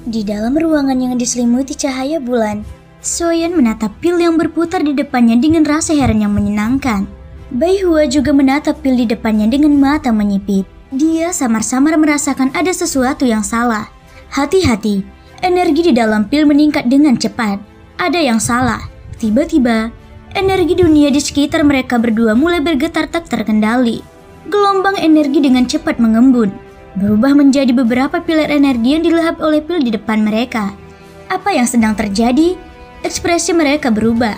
Di dalam ruangan yang diselimuti cahaya bulan, Soyeon menatap pil yang berputar di depannya dengan rasa heran yang menyenangkan. Bai Hua juga menatap pil di depannya dengan mata menyipit. Dia samar-samar merasakan ada sesuatu yang salah. Hati-hati, energi di dalam pil meningkat dengan cepat. Ada yang salah. Tiba-tiba, energi dunia di sekitar mereka berdua mulai bergetar tak terkendali. Gelombang energi dengan cepat mengembun, berubah menjadi beberapa pilar energi yang dilahap oleh pil di depan mereka. Apa yang sedang terjadi? Ekspresi mereka berubah.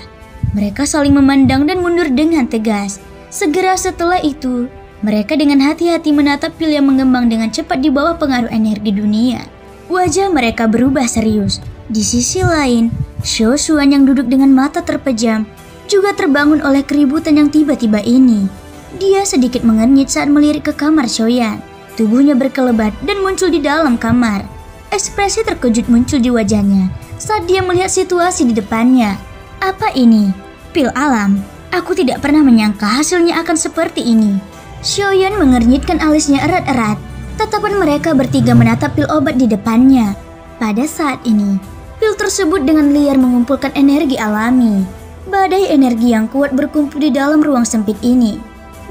Mereka saling memandang dan mundur dengan tegas. Segera setelah itu, mereka dengan hati-hati menatap pil yang mengembang dengan cepat di bawah pengaruh energi dunia. Wajah mereka berubah serius. Di sisi lain, Xiao Xuan yang duduk dengan mata terpejam juga terbangun oleh keributan yang tiba-tiba ini. Dia sedikit mengernyit saat melirik ke kamar Soyan. Tubuhnya berkelebat dan muncul di dalam kamar. Ekspresi terkejut muncul di wajahnya saat dia melihat situasi di depannya. Apa ini? Pil alam. Aku tidak pernah menyangka hasilnya akan seperti ini. Xiaoyan mengernyitkan alisnya erat-erat. Tatapan mereka bertiga menatap pil obat di depannya. Pada saat ini, pil tersebut dengan liar mengumpulkan energi alami. Badai energi yang kuat berkumpul di dalam ruang sempit ini.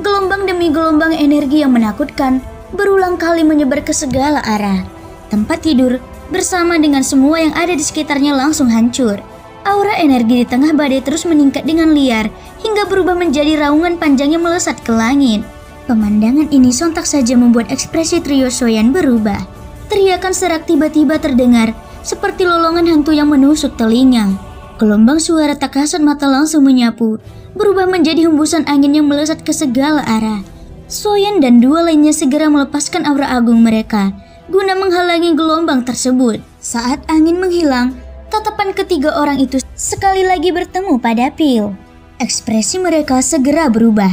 Gelombang demi gelombang energi yang menakutkan berulang kali menyebar ke segala arah. Tempat tidur bersama dengan semua yang ada di sekitarnya langsung hancur. Aura energi di tengah badai terus meningkat dengan liar hingga berubah menjadi raungan panjang yang melesat ke langit. Pemandangan ini sontak saja membuat ekspresi trio Soyan berubah. Teriakan serak tiba-tiba terdengar seperti lolongan hantu yang menusuk telinga. Gelombang suara tak kasat mata langsung menyapu, berubah menjadi hembusan angin yang melesat ke segala arah. Soyan dan dua lainnya segera melepaskan aura agung mereka guna menghalangi gelombang tersebut. Saat angin menghilang, tatapan ketiga orang itu sekali lagi bertemu pada pil. Ekspresi mereka segera berubah.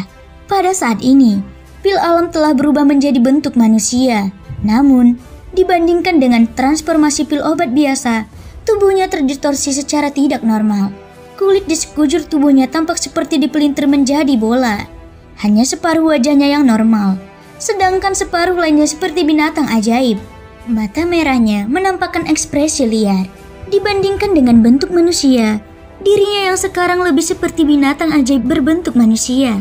Pada saat ini, pil alam telah berubah menjadi bentuk manusia. Namun, dibandingkan dengan transformasi pil obat biasa, tubuhnya terdistorsi secara tidak normal. Kulit di sekujur tubuhnya tampak seperti dipelintir menjadi bola. Hanya separuh wajahnya yang normal, sedangkan separuh lainnya seperti binatang ajaib. Mata merahnya menampakkan ekspresi liar. Dibandingkan dengan bentuk manusia, dirinya yang sekarang lebih seperti binatang ajaib berbentuk manusia.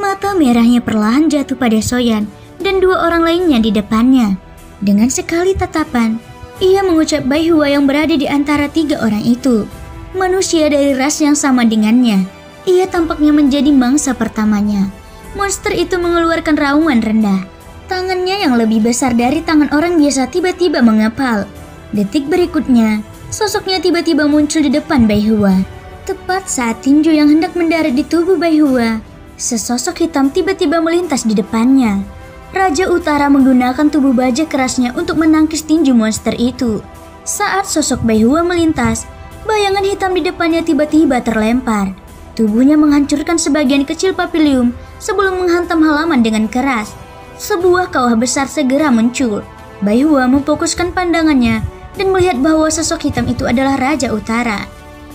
Mata merahnya perlahan jatuh pada Soyan dan dua orang lainnya di depannya. Dengan sekali tatapan, ia mengucap Bai Hua yang berada di antara tiga orang itu. Manusia dari ras yang sama dengannya. Ia tampaknya menjadi mangsa pertamanya. Monster itu mengeluarkan raungan rendah. Tangannya yang lebih besar dari tangan orang biasa tiba-tiba mengepal. Detik berikutnya, sosoknya tiba-tiba muncul di depan Bai Hua. Tepat saat tinju yang hendak mendarat di tubuh Bai Hua, sesosok hitam tiba-tiba melintas di depannya. Raja Utara menggunakan tubuh baja kerasnya untuk menangkis tinju monster itu. Saat sosok Bai Hua melintas, bayangan hitam di depannya tiba-tiba terlempar. Tubuhnya menghancurkan sebagian kecil papilium sebelum menghantam halaman dengan keras. Sebuah kawah besar segera muncul. Bai Hua memfokuskan pandangannya dan melihat bahwa sosok hitam itu adalah Raja Utara.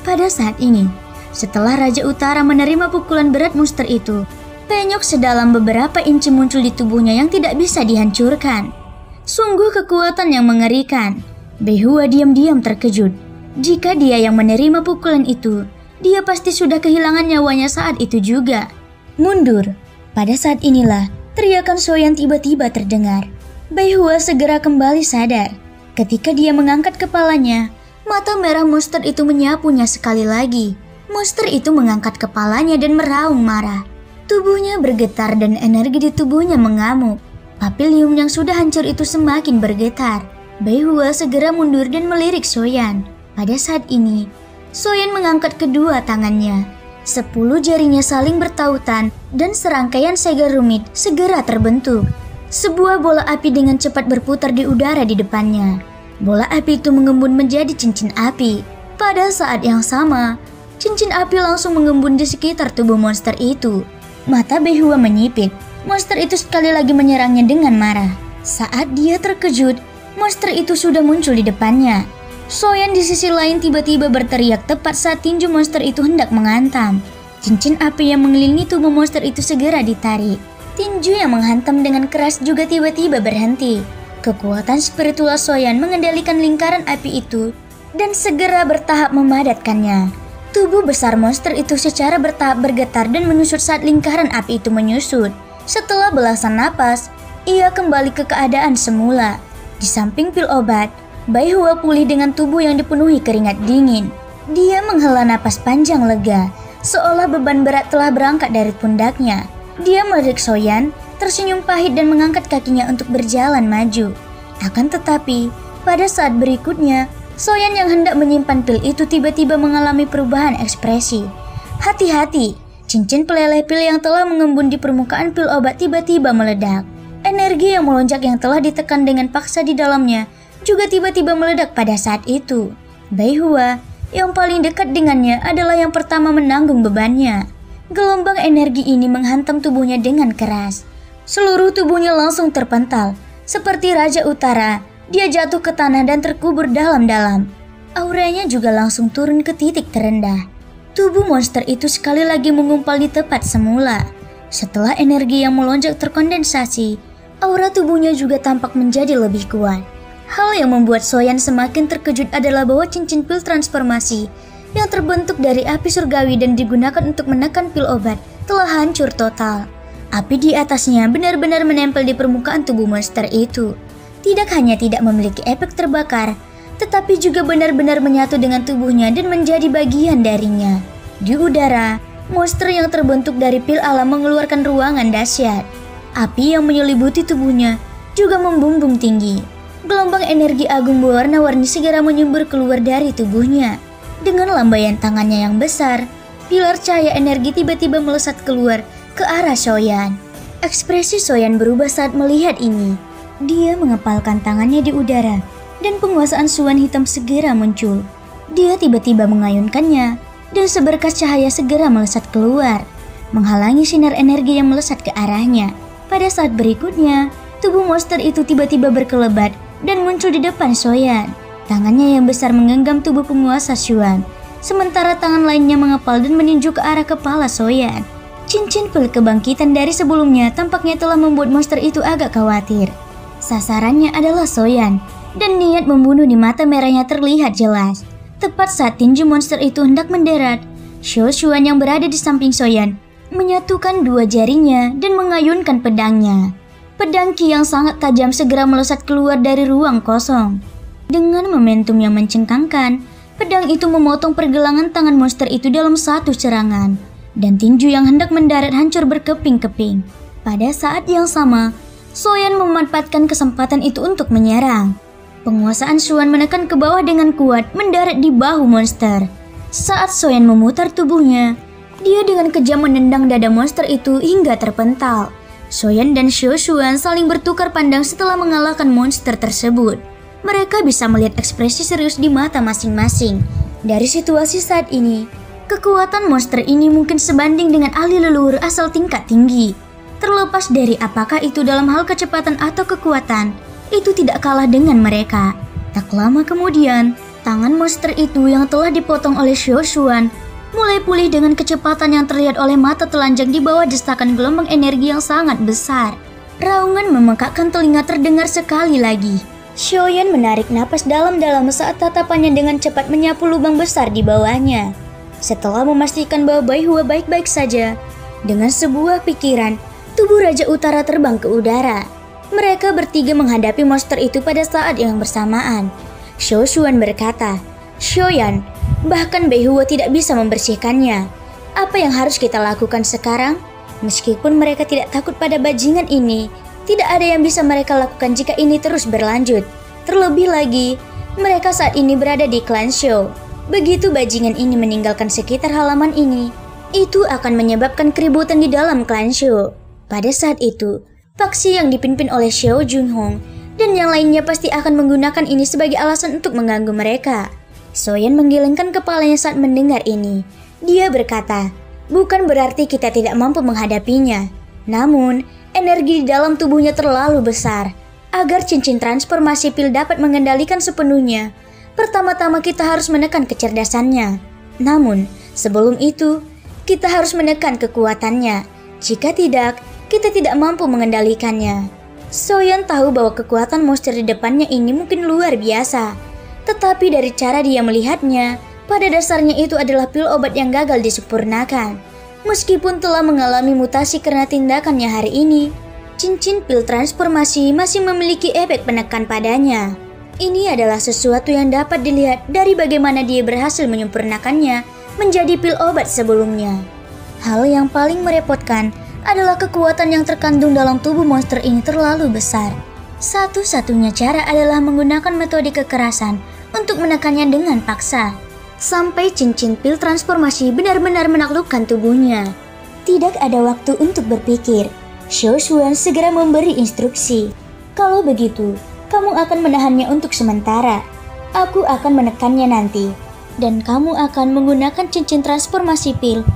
Pada saat ini, setelah Raja Utara menerima pukulan berat monster itu, penyok sedalam beberapa inci muncul di tubuhnya yang tidak bisa dihancurkan. Sungguh kekuatan yang mengerikan. Bai Hua diam-diam terkejut. Jika dia yang menerima pukulan itu, dia pasti sudah kehilangan nyawanya saat itu juga. Mundur. Pada saat inilah, teriakan Soyan tiba-tiba terdengar. Bai Hua segera kembali sadar. Ketika dia mengangkat kepalanya, mata merah monster itu menyapunya sekali lagi. Monster itu mengangkat kepalanya dan meraung marah. Tubuhnya bergetar dan energi di tubuhnya mengamuk. Papilium yang sudah hancur itu semakin bergetar. Bai Hua segera mundur dan melirik Soyan. Pada saat ini, Soyan mengangkat kedua tangannya. 10 jarinya saling bertautan dan serangkaian segel rumit segera terbentuk. Sebuah bola api dengan cepat berputar di udara di depannya. Bola api itu mengembun menjadi cincin api. Pada saat yang sama, cincin api langsung mengembun di sekitar tubuh monster itu. Mata Bai Hua menyipit. Monster itu sekali lagi menyerangnya dengan marah. Saat dia terkejut, monster itu sudah muncul di depannya. Soyan di sisi lain tiba-tiba berteriak tepat saat tinju monster itu hendak menghantam. Cincin api yang mengelilingi tubuh monster itu segera ditarik. Tinju yang menghantam dengan keras juga tiba-tiba berhenti. Kekuatan spiritual Soyan mengendalikan lingkaran api itu dan segera bertahap memadatkannya. Tubuh besar monster itu secara bertahap bergetar dan menyusut saat lingkaran api itu menyusut. Setelah belasan napas, ia kembali ke keadaan semula. Di samping pil obat, Bai Hua pulih dengan tubuh yang dipenuhi keringat dingin. Dia menghela napas panjang lega, seolah beban berat telah berangkat dari pundaknya. Dia melirik Soyan, tersenyum pahit dan mengangkat kakinya untuk berjalan maju. Akan tetapi, pada saat berikutnya, Soyan yang hendak menyimpan pil itu tiba-tiba mengalami perubahan ekspresi. Hati-hati, cincin peleleh pil yang telah mengembun di permukaan pil obat tiba-tiba meledak. Energi yang melonjak yang telah ditekan dengan paksa di dalamnya juga tiba-tiba meledak pada saat itu. Bai Hua yang paling dekat dengannya adalah yang pertama menanggung bebannya. Gelombang energi ini menghantam tubuhnya dengan keras. Seluruh tubuhnya langsung terpental. Seperti Raja Utara, dia jatuh ke tanah dan terkubur dalam-dalam. Auranya juga langsung turun ke titik terendah. Tubuh monster itu sekali lagi mengumpal di tempat semula. Setelah energi yang melonjak terkondensasi, aura tubuhnya juga tampak menjadi lebih kuat. Hal yang membuat Soyan semakin terkejut adalah bahwa cincin pil transformasi yang terbentuk dari api surgawi dan digunakan untuk menekan pil obat telah hancur total. Api di atasnya benar-benar menempel di permukaan tubuh monster itu. Tidak hanya tidak memiliki efek terbakar, tetapi juga benar-benar menyatu dengan tubuhnya dan menjadi bagian darinya. Di udara, monster yang terbentuk dari pil alam mengeluarkan ruangan dahsyat. Api yang menyelimuti tubuhnya juga membumbung tinggi. Gelombang energi agung berwarna-warni segera menyembur keluar dari tubuhnya. Dengan lambaian tangannya yang besar, pilar cahaya energi tiba-tiba melesat keluar ke arah Soyan. Ekspresi Soyan berubah saat melihat ini. Dia mengepalkan tangannya di udara dan penguasaan Suan hitam segera muncul. Dia tiba-tiba mengayunkannya dan seberkas cahaya segera melesat keluar, menghalangi sinar energi yang melesat ke arahnya. Pada saat berikutnya, tubuh monster itu tiba-tiba berkelebat dan muncul di depan Soyan. Tangannya yang besar menggenggam tubuh penguasa Suan, sementara tangan lainnya mengepal dan meninju ke arah kepala Soyan. Cincin pil kebangkitan dari sebelumnya tampaknya telah membuat monster itu agak khawatir. Sasarannya adalah Soyan, dan niat membunuh di mata merahnya terlihat jelas. Tepat saat tinju monster itu hendak mendarat, Xiao Xuan yang berada di samping Soyan menyatukan dua jarinya dan mengayunkan pedangnya. Pedang Qi yang sangat tajam segera melesat keluar dari ruang kosong. Dengan momentum yang mencengkangkan, pedang itu memotong pergelangan tangan monster itu dalam satu serangan, dan tinju yang hendak mendarat hancur berkeping-keping. Pada saat yang sama, Soyan memanfaatkan kesempatan itu untuk menyerang. Penguasaan Suan menekan ke bawah dengan kuat mendarat di bahu monster. Saat Soyan memutar tubuhnya, dia dengan kejam menendang dada monster itu hingga terpental. Soyan dan Xiao Xuan saling bertukar pandang setelah mengalahkan monster tersebut. Mereka bisa melihat ekspresi serius di mata masing-masing. Dari situasi saat ini, kekuatan monster ini mungkin sebanding dengan ahli leluhur asal tingkat tinggi. Terlepas dari apakah itu dalam hal kecepatan atau kekuatan, itu tidak kalah dengan mereka. Tak lama kemudian, tangan monster itu yang telah dipotong oleh Xiao Xuan mulai pulih dengan kecepatan yang terlihat oleh mata telanjang di bawah desakan gelombang energi yang sangat besar. Raungan memekakkan telinga terdengar sekali lagi. Xiaoyan menarik napas dalam-dalam saat tatapannya dengan cepat menyapu lubang besar di bawahnya. Setelah memastikan bahwa Bai Hua baik-baik saja, dengan sebuah pikiran, tubuh Raja Utara terbang ke udara. Mereka bertiga menghadapi monster itu pada saat yang bersamaan. Xiao Xuan berkata, "Xiaoyan, bahkan Bai Hua tidak bisa membersihkannya. Apa yang harus kita lakukan sekarang? Meskipun mereka tidak takut pada bajingan ini, tidak ada yang bisa mereka lakukan jika ini terus berlanjut. Terlebih lagi, mereka saat ini berada di klan Shou. Begitu bajingan ini meninggalkan sekitar halaman ini, itu akan menyebabkan keributan di dalam klan Shou. Pada saat itu, faksi yang dipimpin oleh Xiao Junhong dan yang lainnya pasti akan menggunakan ini sebagai alasan untuk mengganggu mereka." Soyan menggelengkan kepalanya saat mendengar ini. Dia berkata, "Bukan berarti kita tidak mampu menghadapinya. Namun, energi di dalam tubuhnya terlalu besar. Agar cincin transformasi pil dapat mengendalikan sepenuhnya, pertama-tama kita harus menekan kecerdasannya. Namun, sebelum itu, kita harus menekan kekuatannya. Jika tidak, kita tidak mampu mengendalikannya." Soyeon tahu bahwa kekuatan monster di depannya ini mungkin luar biasa. Tetapi dari cara dia melihatnya, pada dasarnya itu adalah pil obat yang gagal disempurnakan. Meskipun telah mengalami mutasi karena tindakannya hari ini, cincin pil transformasi masih memiliki efek penekan padanya. Ini adalah sesuatu yang dapat dilihat dari bagaimana dia berhasil menyempurnakannya menjadi pil obat sebelumnya. Hal yang paling merepotkan adalah kekuatan yang terkandung dalam tubuh monster ini terlalu besar. Satu-satunya cara adalah menggunakan metode kekerasan untuk menekannya dengan paksa, sampai cincin pil transformasi benar-benar menaklukkan tubuhnya. Tidak ada waktu untuk berpikir. Xiao Xuan segera memberi instruksi. Kalau begitu, kamu akan menahannya untuk sementara. Aku akan menekannya nanti. Dan kamu akan menggunakan cincin transformasi pil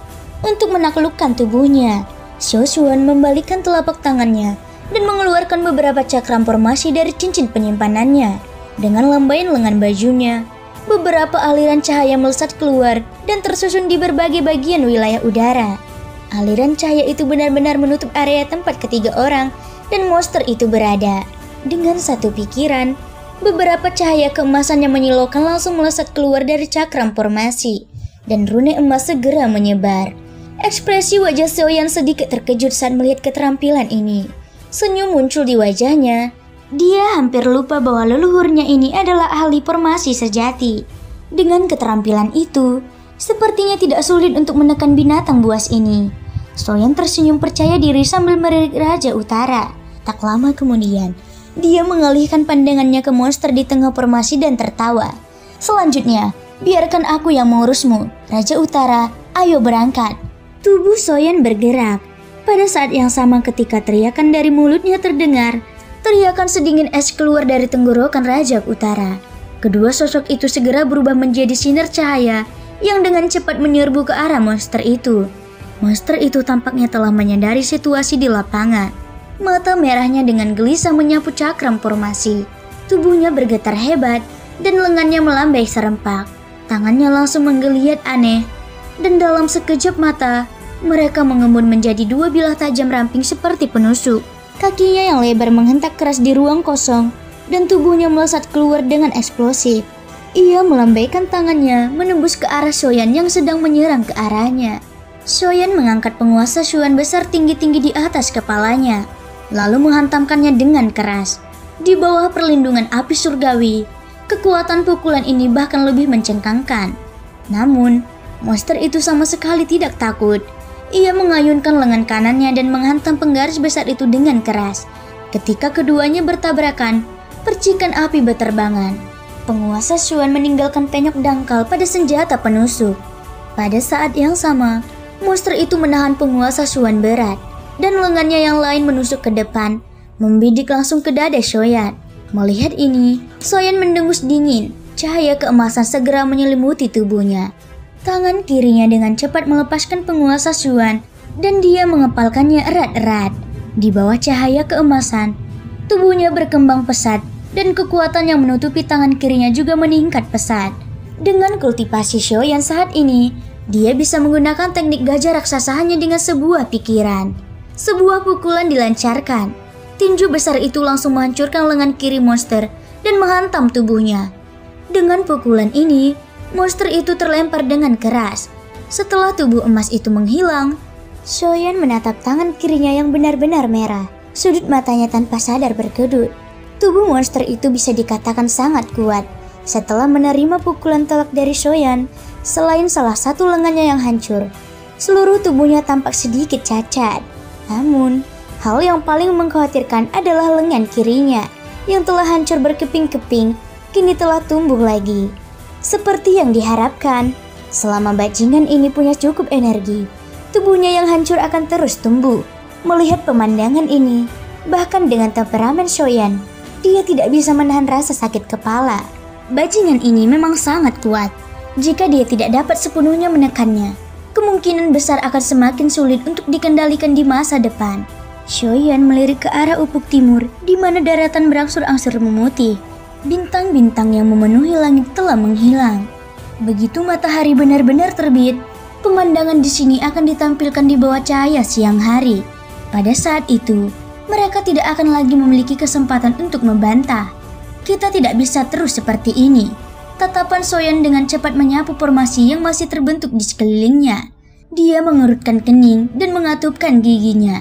untuk menaklukkan tubuhnya. Xiao Xuan membalikkan telapak tangannya dan mengeluarkan beberapa cakram formasi dari cincin penyimpanannya. Dengan lambaian lengan bajunya, beberapa aliran cahaya melesat keluar dan tersusun di berbagai bagian wilayah udara. Aliran cahaya itu benar-benar menutup area tempat ketiga orang dan monster itu berada. Dengan satu pikiran, beberapa cahaya keemasan yang menyilaukan langsung melesat keluar dari cakram formasi, dan rune emas segera menyebar. Ekspresi wajah Soyeon sedikit terkejut saat melihat keterampilan ini. Senyum muncul di wajahnya. Dia hampir lupa bahwa leluhurnya ini adalah ahli formasi sejati. Dengan keterampilan itu, sepertinya tidak sulit untuk menekan binatang buas ini. Soyeon tersenyum percaya diri sambil melirik Raja Utara. Tak lama kemudian, dia mengalihkan pandangannya ke monster di tengah formasi dan tertawa. Selanjutnya, biarkan aku yang mengurusmu, Raja Utara, ayo berangkat. Tubuh Soyeon bergerak. Pada saat yang sama ketika teriakan dari mulutnya terdengar, teriakan sedingin es keluar dari tenggorokan Raja Utara. Kedua sosok itu segera berubah menjadi sinar cahaya yang dengan cepat menyerbu ke arah monster itu. Monster itu tampaknya telah menyadari situasi di lapangan. Mata merahnya dengan gelisah menyapu cakram formasi. Tubuhnya bergetar hebat dan lengannya melambai serempak. Tangannya langsung menggeliat aneh. Dan dalam sekejap mata, mereka mengembun menjadi dua bilah tajam ramping seperti penusuk. Kakinya yang lebar menghentak keras di ruang kosong, dan tubuhnya melesat keluar dengan eksplosif. Ia melambaikan tangannya menembus ke arah Soyeon yang sedang menyerang ke arahnya. Soyeon mengangkat penguasa Xuan besar tinggi-tinggi di atas kepalanya, lalu menghantamkannya dengan keras. Di bawah perlindungan api surgawi, kekuatan pukulan ini bahkan lebih mencengkangkan. Namun, monster itu sama sekali tidak takut. Ia mengayunkan lengan kanannya dan menghantam penggaris besar itu dengan keras. Ketika keduanya bertabrakan, percikan api berterbangan. Penguasa Xuan meninggalkan penyok dangkal pada senjata penusuk. Pada saat yang sama, monster itu menahan penguasa Xuan berat, dan lengannya yang lain menusuk ke depan, membidik langsung ke dada Soyeon. Melihat ini, Soyeon mendengus dingin. Cahaya keemasan segera menyelimuti tubuhnya. Tangan kirinya dengan cepat melepaskan penguasa Xuan dan dia mengepalkannya erat-erat. Di bawah cahaya keemasan, tubuhnya berkembang pesat dan kekuatan yang menutupi tangan kirinya juga meningkat pesat. Dengan kultivasi Soyeon saat ini, dia bisa menggunakan teknik gajah raksasa hanya dengan sebuah pikiran. Sebuah pukulan dilancarkan. Tinju besar itu langsung menghancurkan lengan kiri monster dan menghantam tubuhnya. Dengan pukulan ini, monster itu terlempar dengan keras. Setelah tubuh emas itu menghilang, Soyeon menatap tangan kirinya yang benar-benar merah. Sudut matanya tanpa sadar berkedut. Tubuh monster itu bisa dikatakan sangat kuat. Setelah menerima pukulan telak dari Soyeon, selain salah satu lengannya yang hancur, seluruh tubuhnya tampak sedikit cacat. Namun, hal yang paling mengkhawatirkan adalah lengan kirinya yang telah hancur berkeping-keping, kini telah tumbuh lagi. Seperti yang diharapkan, selama bajingan ini punya cukup energi, tubuhnya yang hancur akan terus tumbuh. Melihat pemandangan ini, bahkan dengan temperamen Soyeon, dia tidak bisa menahan rasa sakit kepala. Bajingan ini memang sangat kuat. Jika dia tidak dapat sepenuhnya menekannya, kemungkinan besar akan semakin sulit untuk dikendalikan di masa depan. Soyeon melirik ke arah ufuk timur, di mana daratan berangsur-angsur memutih. Bintang-bintang yang memenuhi langit telah menghilang. Begitu matahari benar-benar terbit, pemandangan di sini akan ditampilkan di bawah cahaya siang hari. Pada saat itu, mereka tidak akan lagi memiliki kesempatan untuk membantah. Kita tidak bisa terus seperti ini. Tatapan Soyan dengan cepat menyapu formasi yang masih terbentuk di sekelilingnya. Dia mengerutkan kening dan mengatupkan giginya.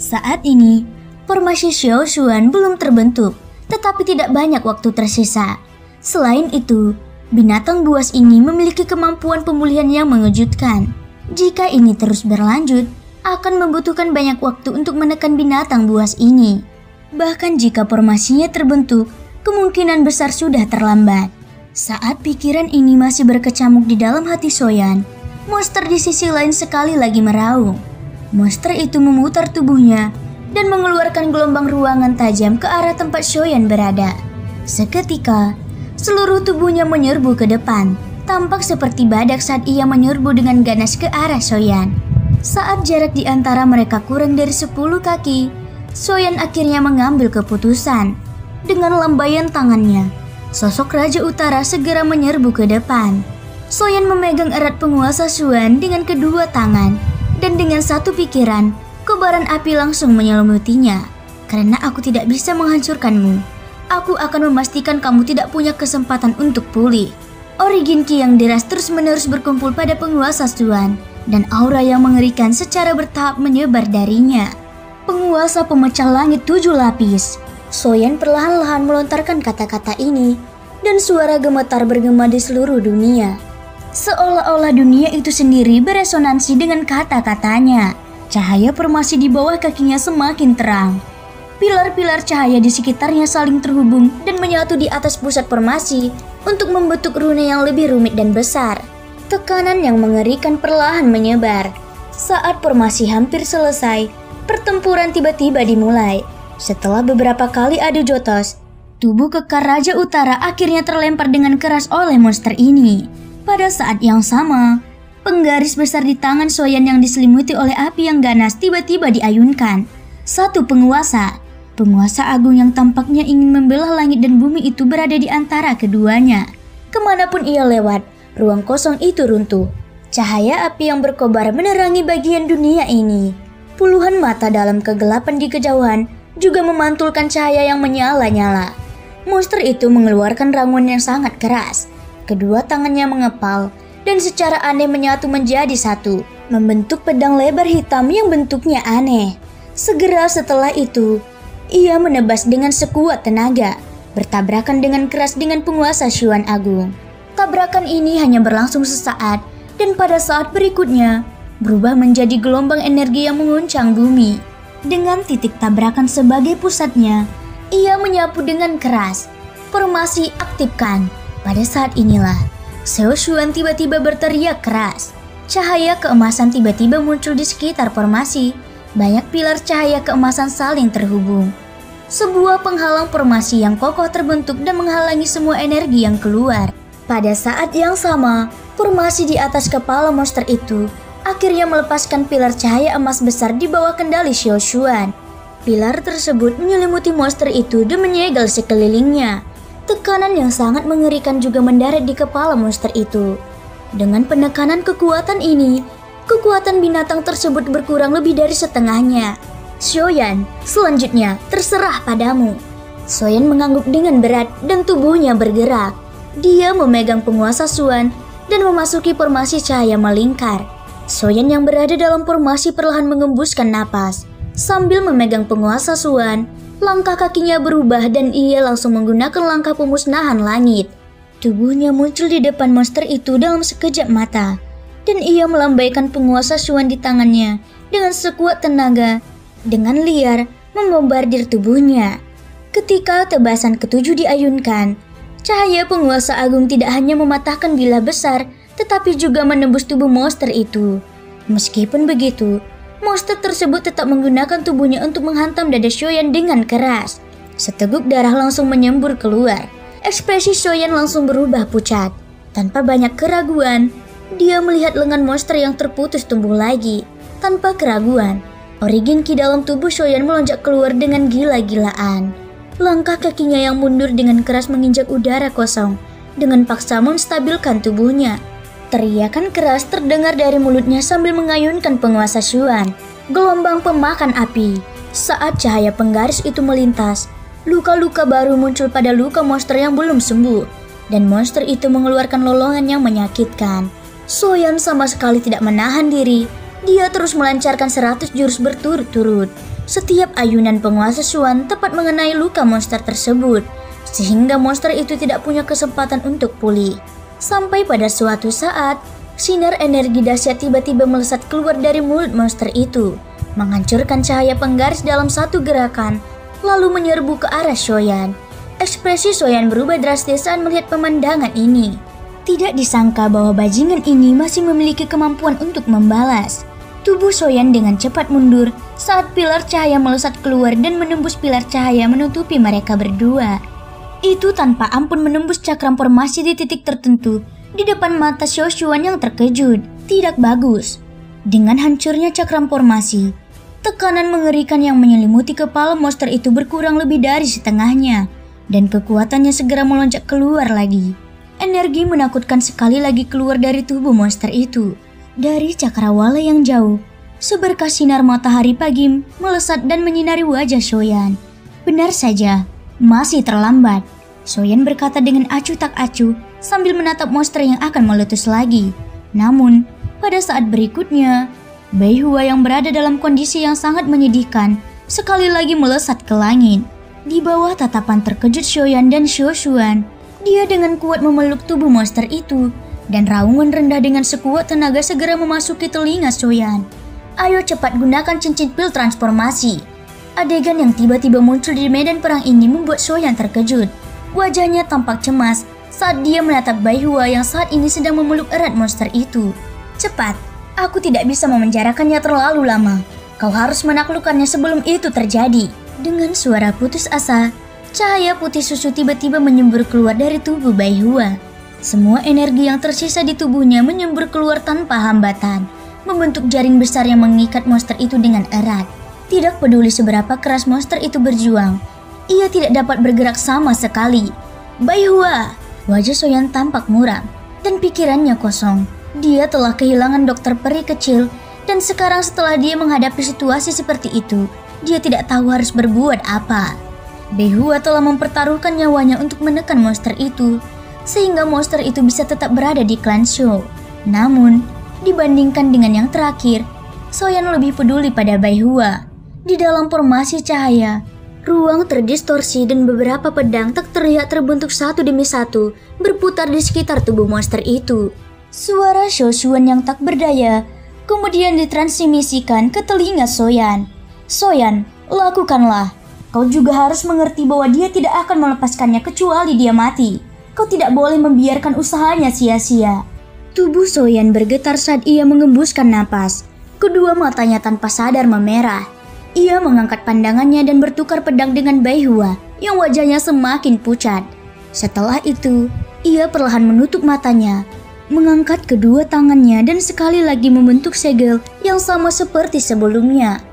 Saat ini, formasi Xiao Xuan belum terbentuk, tetapi tidak banyak waktu tersisa. Selain itu, binatang buas ini memiliki kemampuan pemulihan yang mengejutkan. Jika ini terus berlanjut, akan membutuhkan banyak waktu untuk menekan binatang buas ini. Bahkan jika formasinya terbentuk, kemungkinan besar sudah terlambat. Saat pikiran ini masih berkecamuk di dalam hati Soyan, monster di sisi lain sekali lagi meraung. Monster itu memutar tubuhnya dan mengeluarkan gelombang ruangan tajam ke arah tempat Soyan berada. Seketika, seluruh tubuhnya menyerbu ke depan, tampak seperti badak saat ia menyerbu dengan ganas ke arah Soyan. Saat jarak di antara mereka kurang dari 10 kaki, Soyan akhirnya mengambil keputusan. Dengan lambaian tangannya, sosok Raja Utara segera menyerbu ke depan. Soyan memegang erat penguasa Xuan dengan kedua tangan, dan dengan satu pikiran, kobaran api langsung menyelimutinya. Karena aku tidak bisa menghancurkanmu, aku akan memastikan kamu tidak punya kesempatan untuk pulih. Origin Ki yang deras terus-menerus berkumpul pada penguasa Xuan, dan aura yang mengerikan secara bertahap menyebar darinya. Penguasa pemecah langit 7 lapis. Soyan perlahan-lahan melontarkan kata-kata ini, dan suara gemetar bergema di seluruh dunia. Seolah-olah dunia itu sendiri beresonansi dengan kata-katanya. Cahaya formasi di bawah kakinya semakin terang. Pilar-pilar cahaya di sekitarnya saling terhubung dan menyatu di atas pusat formasi untuk membentuk rune yang lebih rumit dan besar. Tekanan yang mengerikan perlahan menyebar. Saat formasi hampir selesai, pertempuran tiba-tiba dimulai. Setelah beberapa kali adu jotos, tubuh kekar Raja Utara akhirnya terlempar dengan keras oleh monster ini. Pada saat yang sama, penggaris besar di tangan Soyan yang diselimuti oleh api yang ganas tiba-tiba diayunkan. Satu penguasa agung yang tampaknya ingin membelah langit dan bumi itu berada di antara keduanya. Kemanapun ia lewat, ruang kosong itu runtuh. Cahaya api yang berkobar menerangi bagian dunia ini. Puluhan mata dalam kegelapan di kejauhan juga memantulkan cahaya yang menyala-nyala. Monster itu mengeluarkan ranguan yang sangat keras. Kedua tangannya mengepal dan secara aneh menyatu menjadi satu, membentuk pedang lebar hitam yang bentuknya aneh. Segera setelah itu, ia menebas dengan sekuat tenaga, bertabrakan dengan keras dengan penguasa Xuan Agung. Tabrakan ini hanya berlangsung sesaat, dan pada saat berikutnya, berubah menjadi gelombang energi yang menguncang bumi. Dengan titik tabrakan sebagai pusatnya, ia menyapu dengan keras. Formasi aktifkan. Pada saat inilah, Xiao Xuan tiba-tiba berteriak keras. Cahaya keemasan tiba-tiba muncul di sekitar formasi. Banyak pilar cahaya keemasan saling terhubung. Sebuah penghalang formasi yang kokoh terbentuk dan menghalangi semua energi yang keluar. Pada saat yang sama, formasi di atas kepala monster itu akhirnya melepaskan pilar cahaya emas besar di bawah kendali Xiao Xuan. Pilar tersebut menyelimuti monster itu dan menyegel sekelilingnya. Tekanan yang sangat mengerikan juga mendarat di kepala monster itu. Dengan penekanan kekuatan ini, kekuatan binatang tersebut berkurang lebih dari setengahnya. Soyan, selanjutnya terserah padamu. Soyan mengangguk dengan berat dan tubuhnya bergerak. Dia memegang penguasa Xuan dan memasuki formasi cahaya melingkar. Soyan yang berada dalam formasi perlahan mengembuskan napas. Sambil memegang penguasa Xuan, langkah kakinya berubah dan ia langsung menggunakan langkah pemusnahan langit. Tubuhnya muncul di depan monster itu dalam sekejap mata, dan ia melambaikan penguasa Xuan di tangannya dengan sekuat tenaga, dengan liar membombardir tubuhnya. Ketika tebasan ketujuh diayunkan, cahaya penguasa agung tidak hanya mematahkan bilah besar, tetapi juga menembus tubuh monster itu. Meskipun begitu, monster tersebut tetap menggunakan tubuhnya untuk menghantam dada Soyan dengan keras. Seteguk darah langsung menyembur keluar. Ekspresi Soyan langsung berubah pucat. Tanpa banyak keraguan, dia melihat lengan monster yang terputus tumbuh lagi. Tanpa keraguan, origin ki dalam tubuh Soyan melonjak keluar dengan gila-gilaan. Langkah kakinya yang mundur dengan keras menginjak udara kosong, dengan paksa menstabilkan tubuhnya. Teriakan keras terdengar dari mulutnya sambil mengayunkan penguasa Xuan. Gelombang pemakan api. Saat cahaya penggaris itu melintas, luka-luka baru muncul pada luka monster yang belum sembuh, dan monster itu mengeluarkan lolongan yang menyakitkan. Soyan sama sekali tidak menahan diri. Dia terus melancarkan 100 jurus berturut-turut. Setiap ayunan penguasa Xuan tepat mengenai luka monster tersebut, sehingga monster itu tidak punya kesempatan untuk pulih. Sampai pada suatu saat, sinar energi dahsyat tiba-tiba melesat keluar dari mulut monster itu, menghancurkan cahaya penggaris dalam satu gerakan, lalu menyerbu ke arah Soyan. Ekspresi Soyan berubah drastis saat melihat pemandangan ini. Tidak disangka bahwa bajingan ini masih memiliki kemampuan untuk membalas. Tubuh Soyan dengan cepat mundur saat pilar cahaya melesat keluar dan menembus pilar cahaya menutupi mereka berdua. Itu tanpa ampun menembus cakram formasi di titik tertentu di depan mata Xiao Xuan yang terkejut. Tidak bagus. Dengan hancurnya cakram formasi, tekanan mengerikan yang menyelimuti kepala monster itu berkurang lebih dari setengahnya, dan kekuatannya segera melonjak keluar lagi. Energi menakutkan sekali lagi keluar dari tubuh monster itu. Dari cakrawala yang jauh, seberkas sinar matahari pagi melesat dan menyinari wajah Soyan. Benar saja, masih terlambat, Soyan berkata dengan acuh tak acuh sambil menatap monster yang akan meletus lagi. Namun, pada saat berikutnya, Bai Hua yang berada dalam kondisi yang sangat menyedihkan sekali lagi melesat ke langit. Di bawah tatapan terkejut Soyan dan Xiao Xuan, dia dengan kuat memeluk tubuh monster itu, dan raungan rendah dengan sekuat tenaga segera memasuki telinga Soyan. Ayo cepat gunakan cincin pil transformasi. Adegan yang tiba-tiba muncul di medan perang ini membuat Soyan terkejut. Wajahnya tampak cemas saat dia menatap Bai Hua yang saat ini sedang memeluk erat monster itu. Cepat, aku tidak bisa memenjarakannya terlalu lama. Kau harus menaklukkannya sebelum itu terjadi. Dengan suara putus asa, cahaya putih susu tiba-tiba menyembur keluar dari tubuh Bai Hua. Semua energi yang tersisa di tubuhnya menyembur keluar tanpa hambatan, membentuk jaring besar yang mengikat monster itu dengan erat. Tidak peduli seberapa keras monster itu berjuang, ia tidak dapat bergerak sama sekali. Bai Hua, wajah Soyan tampak muram, dan pikirannya kosong. Dia telah kehilangan dokter peri kecil, dan sekarang setelah dia menghadapi situasi seperti itu, dia tidak tahu harus berbuat apa. Bai Hua telah mempertaruhkan nyawanya untuk menekan monster itu, sehingga monster itu bisa tetap berada di klan Xiao. Namun, dibandingkan dengan yang terakhir, Soyan lebih peduli pada Bai Hua. Di dalam formasi cahaya, ruang terdistorsi dan beberapa pedang tak terlihat terbentuk satu demi satu berputar di sekitar tubuh monster itu. Suara Xiao Xuan yang tak berdaya kemudian ditransmisikan ke telinga Soyan. Soyan, lakukanlah. Kau juga harus mengerti bahwa dia tidak akan melepaskannya kecuali dia mati. Kau tidak boleh membiarkan usahanya sia-sia. Tubuh Soyan bergetar saat ia mengembuskan napas. Kedua matanya tanpa sadar memerah. Ia mengangkat pandangannya dan bertukar pedang dengan Bai Hua yang wajahnya semakin pucat. Setelah itu, ia perlahan menutup matanya, mengangkat kedua tangannya dan sekali lagi membentuk segel yang sama seperti sebelumnya.